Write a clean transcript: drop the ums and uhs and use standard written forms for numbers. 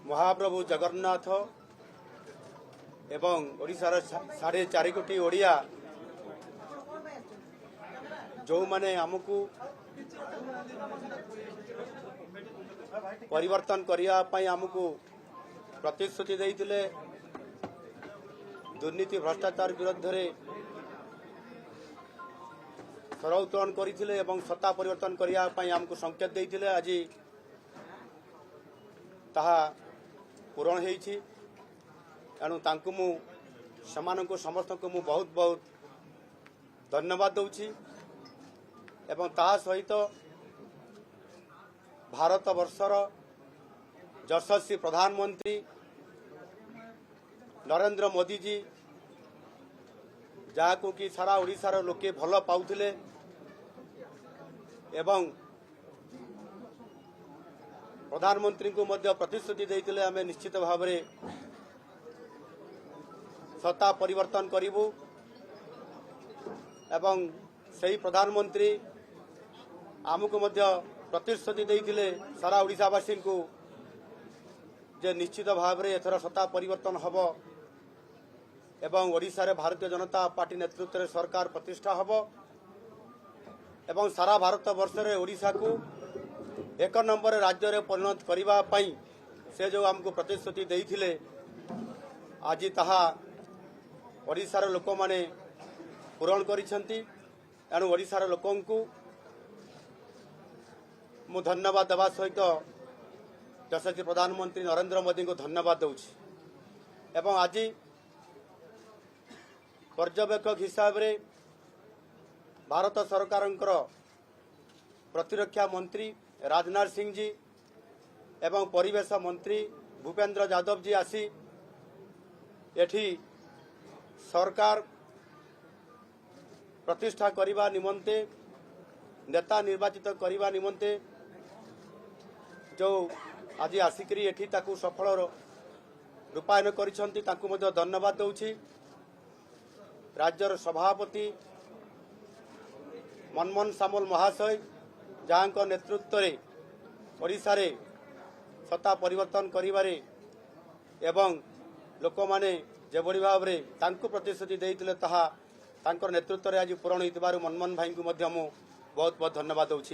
महाप्रभु जगन्नाथ एवं ओडिशार 4.5 कोटी ओडिया जो माने आमको परिवर्तन करने आमको प्रतिश्रुति देइतिले दुर्नीति भ्रष्टाचार विरुद्ध रे स्वर उत्तोलन करथिले एवं सत्ता परिवर्तन करने आमको संकेत देइतिले आज ताहा पूरण होईछि। एणु तांकु मु समानंको समस्त को मु बहुत बहुत धन्यवाद दउछि एवं ताहा सहित भारत वर्षर यशस्वी प्रधानमंत्री नरेंद्र मोदी जी जहां कि सारा ओडिशार लोके भल पाउथिले एवं प्रधानमंत्री को मध्य प्रतिश्रुति देइतिले आमे निश्चित भाव में सत्ता परिवर्तन करिबु एवं सही प्रधानमंत्री आमको मध्य प्रतिश्रुति देइतिले सारा ओडिशावासी को जे निश्चित भाव में एथर सत्ता परिवर्तन हब एवं ओडिशा रे भारतीय जनता पार्टी नेतृत्व रे सरकार प्रतिष्ठा हब एवं सारा भारत वर्ष रे ओडिशा को 1 नंबर राज्य रे परिणत करिबा पई से जो हमको प्रतिश्रुति देइथिले आज ताहा ओडिशार लोक माने पूरण करिसेंती। एणु ओडिशार लोकन को मु धन्यवाद देवा सहित यशस्वी प्रधानमंत्री नरेंद्र मोदी को धन्यवाद दूची एवं आज पर्यवेक्षक हिसाब रे भारत सरकार प्रतिरक्षा मंत्री राजनाथ सिंह जी एवं परिवेश मंत्री भूपेंद्र यादव जी आसी एठी सरकार प्रतिष्ठा करिबा निमंते नेता निर्वाचित करिबा निमंते जो आज आसिकरी एठी ताकू सफल रूपायन करिसंती ताकू मध्य धन्यवाद दउछि। राज्यर सभापति मनमोहन सामल महाशय जहां नेतृत्व रे ओडिशा रे सत्ता परिवर्तन करिबारे एवं लोक माने जेबड़ी भाव रे तांको प्रतिश्रुति देइतिले ताहा तांकर नेतृत्व रे आज पूरण होइतिबारु मनमोहन भाई को मध्य मु बहुत बहुत धन्यवाद दउछि।